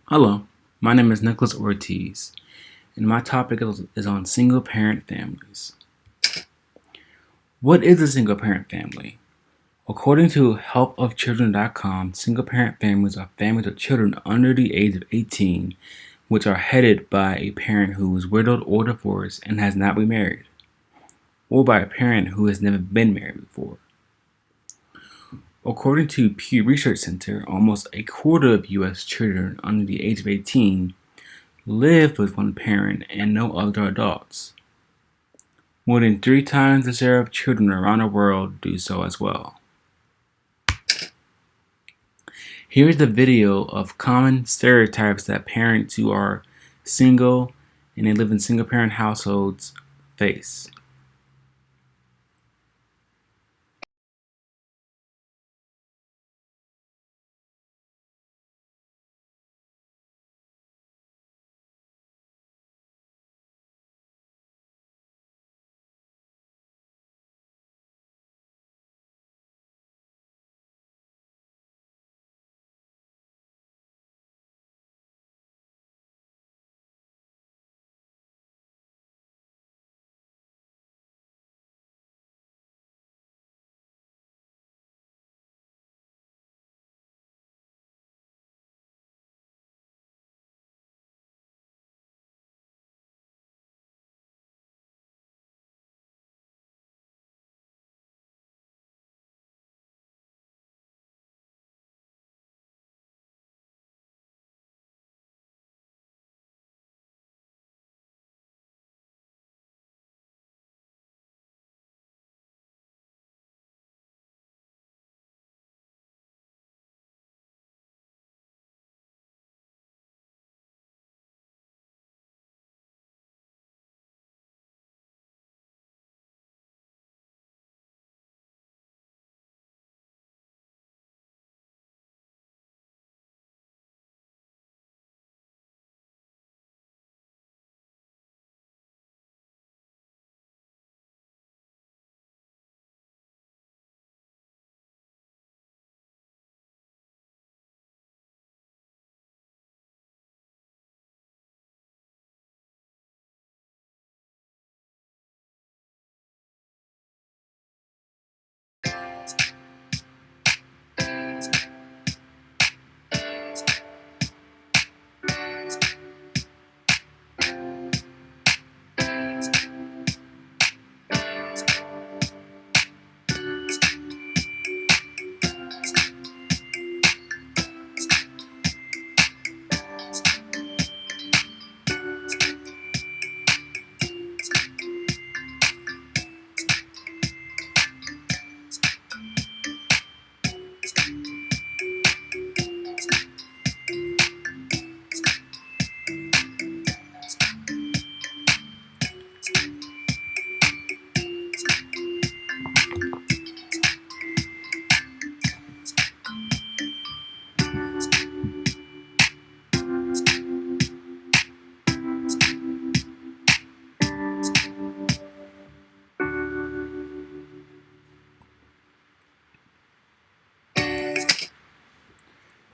Hello, my name is Nicholas Ortiz, and my topic is on single parent families. What is a single parent family? According to helpofchildren.com, single parent families are families of children under the age of 18 which are headed by a parent who is widowed or divorced and has not remarried, or by a parent who has never been married before. According to Pew Research Center, almost a quarter of U.S. children under the age of 18 live with one parent and no other adults. More than 3 times the share of children around the world do so as well. Here's the video of common stereotypes that parents who are single and they live in single parent households face.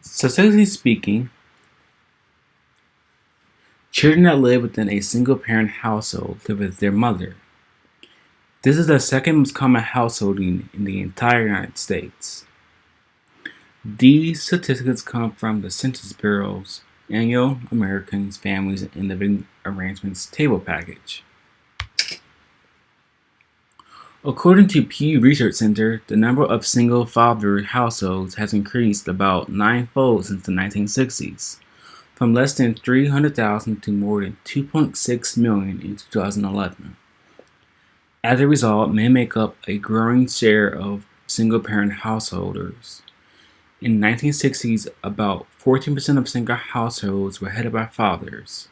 Statistically speaking, children that live within a single parent household live with their mother. This is the second most common household in the entire United States. These statistics come from the Census Bureau's annual Americans, Families, and Living Arrangements table package. According to Pew Research Center, the number of single-father households has increased about ninefold since the 1960s, from less than 300,000 to more than 2.6 million in 2011. As a result, men make up a growing share of single-parent householders. In the 1960s, about 14% of single households were headed by fathers.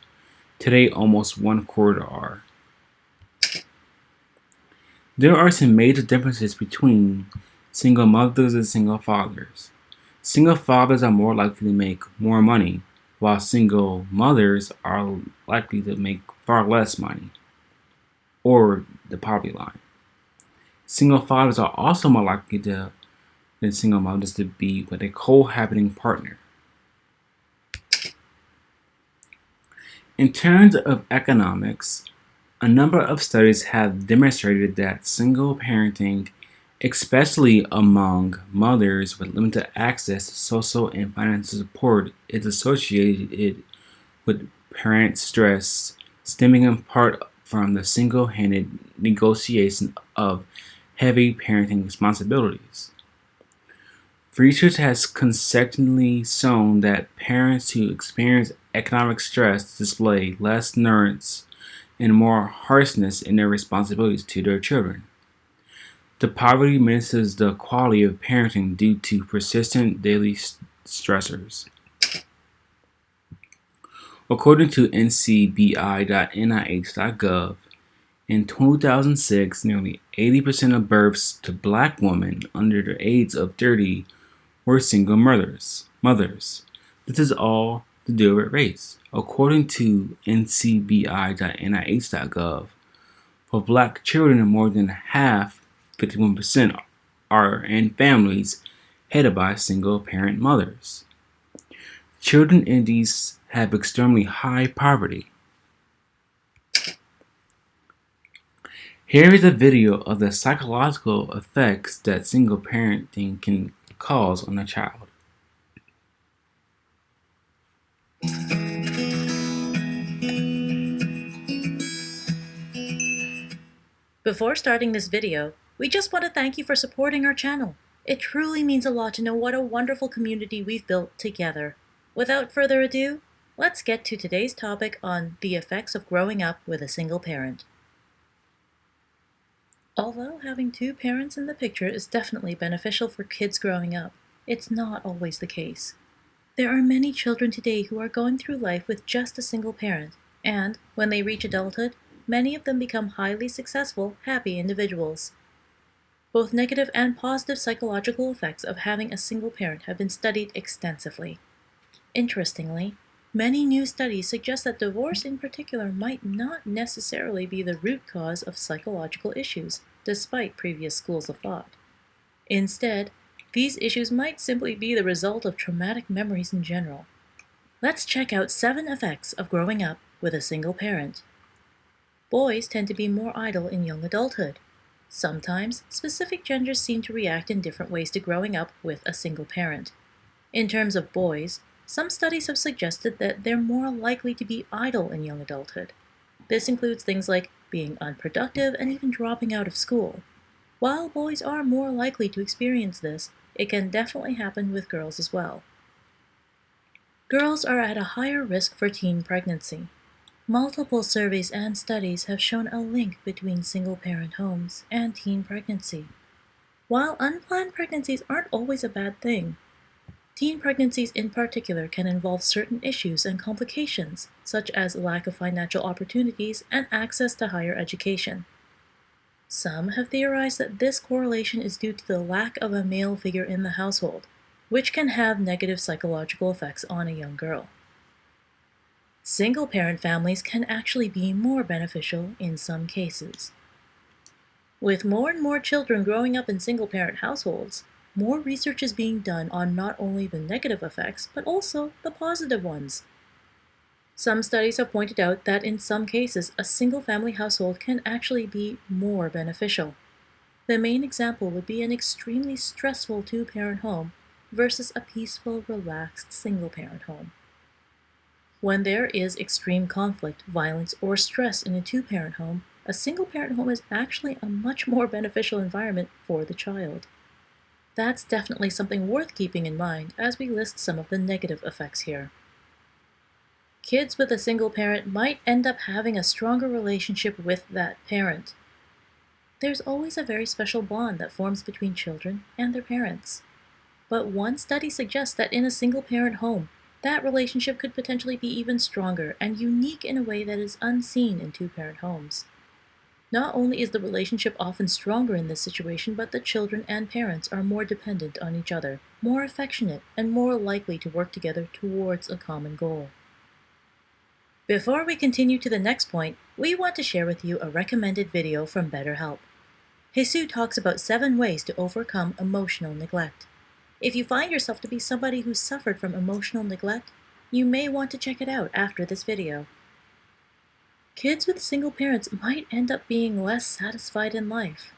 Today, almost one quarter are. There are some major differences between single mothers and single fathers. Single fathers are more likely to make more money, while single mothers are likely to make far less money, or the poverty line. Single fathers are also more likely than single mothers to be with a cohabiting partner. In terms of economics, a number of studies have demonstrated that single parenting, especially among mothers with limited access to social and financial support, is associated with parent stress, stemming in part from the single-handed negotiation of heavy parenting responsibilities. Research has consistently shown that parents who experience economic stress display less nuance and more harshness in their responsibilities to their children. The poverty diminishes the quality of parenting due to persistent daily stressors. According to ncbi.nih.gov, in 2006, nearly 80% of births to black women under the age of 30 were single mothers. This is all to do with race. According to ncbi.nih.gov, for black children, more than half, 51%, are in families headed by single parent mothers. Children in these have extremely high poverty. Here is a video of the psychological effects that single parenting can cause on a child. Before starting this video, we just want to thank you for supporting our channel. It truly means a lot to know what a wonderful community we've built together. Without further ado, let's get to today's topic on the effects of growing up with a single parent. Although having two parents in the picture is definitely beneficial for kids growing up, it's not always the case. There are many children today who are going through life with just a single parent, and when they reach adulthood, many of them become highly successful, happy individuals. Both negative and positive psychological effects of having a single parent have been studied extensively. Interestingly, many new studies suggest that divorce in particular might not necessarily be the root cause of psychological issues, despite previous schools of thought. Instead, these issues might simply be the result of traumatic memories in general. Let's check out 7 effects of growing up with a single parent. Boys tend to be more idle in young adulthood. Sometimes, specific genders seem to react in different ways to growing up with a single parent. In terms of boys, some studies have suggested that they're more likely to be idle in young adulthood. This includes things like being unproductive and even dropping out of school. While boys are more likely to experience this, it can definitely happen with girls as well. Girls are at a higher risk for teen pregnancy. Multiple surveys and studies have shown a link between single-parent homes and teen pregnancy. While unplanned pregnancies aren't always a bad thing, teen pregnancies in particular can involve certain issues and complications, such as lack of financial opportunities and access to higher education. Some have theorized that this correlation is due to the lack of a male figure in the household, which can have negative psychological effects on a young girl. Single-parent families can actually be more beneficial in some cases. With more and more children growing up in single-parent households, more research is being done on not only the negative effects, but also the positive ones. Some studies have pointed out that in some cases, a single-family household can actually be more beneficial. The main example would be an extremely stressful two-parent home versus a peaceful, relaxed single-parent home. When there is extreme conflict, violence, or stress in a two-parent home, a single-parent home is actually a much more beneficial environment for the child. That's definitely something worth keeping in mind as we list some of the negative effects here. Kids with a single parent might end up having a stronger relationship with that parent. There's always a very special bond that forms between children and their parents. But one study suggests that in a single-parent home, that relationship could potentially be even stronger and unique in a way that is unseen in two-parent homes. Not only is the relationship often stronger in this situation, but the children and parents are more dependent on each other, more affectionate, and more likely to work together towards a common goal. Before we continue to the next point, we want to share with you a recommended video from BetterHelp. Jesus talks about 7 ways to overcome emotional neglect. If you find yourself to be somebody who suffered from emotional neglect, you may want to check it out after this video. Kids with single parents might end up being less satisfied in life.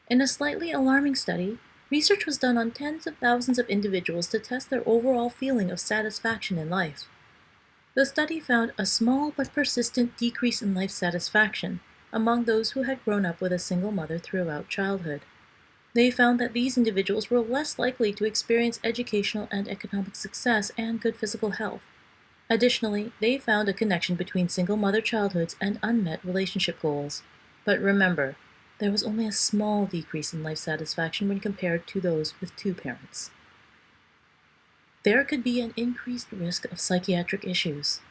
In a slightly alarming study, research was done on tens of thousands of individuals to test their overall feeling of satisfaction in life. The study found a small but persistent decrease in life satisfaction among those who had grown up with a single mother throughout childhood. They found that these individuals were less likely to experience educational and economic success and good physical health. Additionally, they found a connection between single mother childhoods and unmet relationship goals. But remember, there was only a small decrease in life satisfaction when compared to those with two parents. There could be an increased risk of psychiatric issues.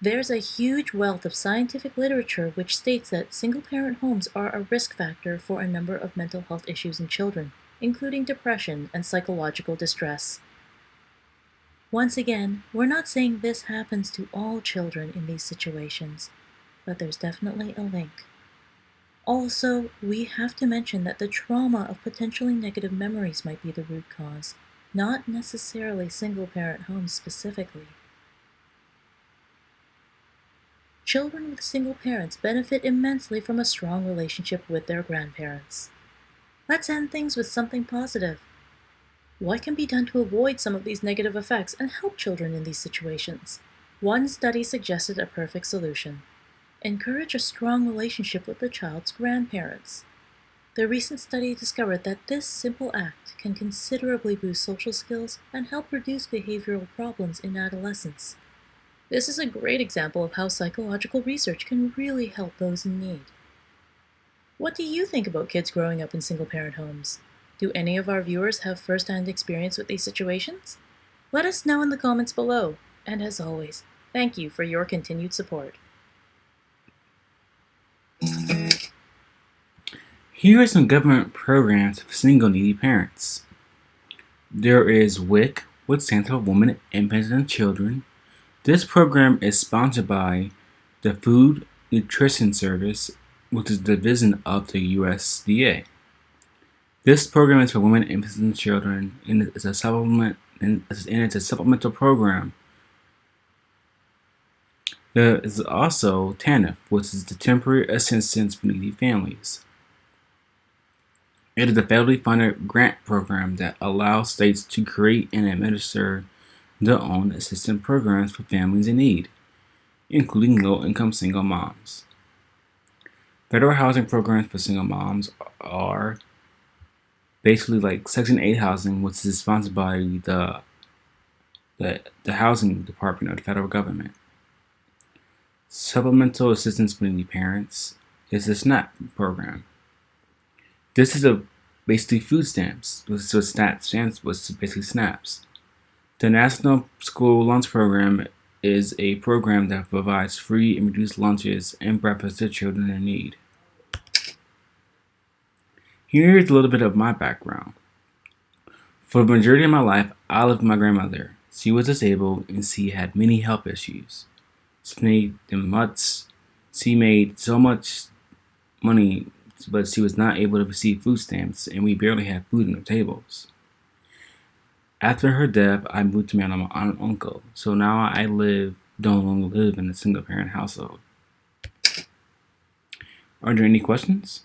There's a huge wealth of scientific literature which states that single-parent homes are a risk factor for a number of mental health issues in children, including depression and psychological distress. Once again, we're not saying this happens to all children in these situations, but there's definitely a link. Also, we have to mention that the trauma of potentially negative memories might be the root cause, not necessarily single-parent homes specifically. Children with single parents benefit immensely from a strong relationship with their grandparents. Let's end things with something positive. What can be done to avoid some of these negative effects and help children in these situations? One study suggested a perfect solution. Encourage a strong relationship with the child's grandparents. The recent study discovered that this simple act can considerably boost social skills and help reduce behavioral problems in adolescence. This is a great example of how psychological research can really help those in need. What do you think about kids growing up in single-parent homes? Do any of our viewers have first-hand experience with these situations? Let us know in the comments below, and as always, thank you for your continued support. Here are some government programs for single needy parents. There is WIC, which stands for Women, Infants, and Children. This program is sponsored by the Food Nutrition Service, which is a division of the USDA. This program is for women, infants, and children, and it's a supplemental program. There is also TANF, which is the Temporary Assistance for Needy Families. It is a federally funded grant program that allows states to create and administer their own assistance programs for families in need, including low-income single moms. Federal housing programs for single moms are basically like Section 8 housing, which is sponsored by the Housing Department of the federal government. Supplemental Assistance for Needy Parents is the SNAP program. This is basically food stamps, which is basically SNAPs. The National School Lunch Program is a program that provides free and reduced lunches and breakfast to children in need. Here's a little bit of my background. For the majority of my life, I lived with my grandmother. She was disabled and she had many health issues. She made so much money, but she was not able to receive food stamps, and we barely had food on the tables. After her death, I moved to my aunt and uncle, so now I no longer live in a single-parent household. Are there any questions?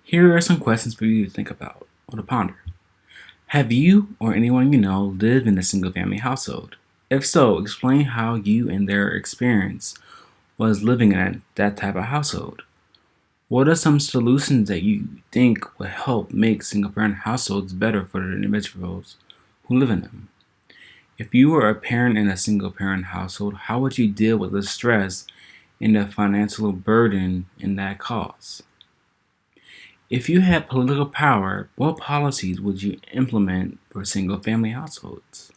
Here are some questions for you to think about or to ponder. Have you or anyone you know lived in a single-family household? If so, explain how you and their experience was living in that type of household. What are some solutions that you think would help make single-parent households better for the individuals who live in them? If you were a parent in a single-parent household, how would you deal with the stress and the financial burden in that cause? If you had political power, what policies would you implement for single-family households?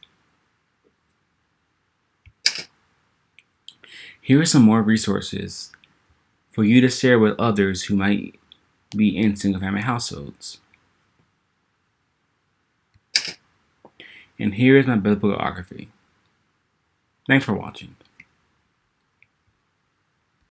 Here are some more resources for you to share with others who might be in single-family households. And here is my bibliography. Thanks for watching.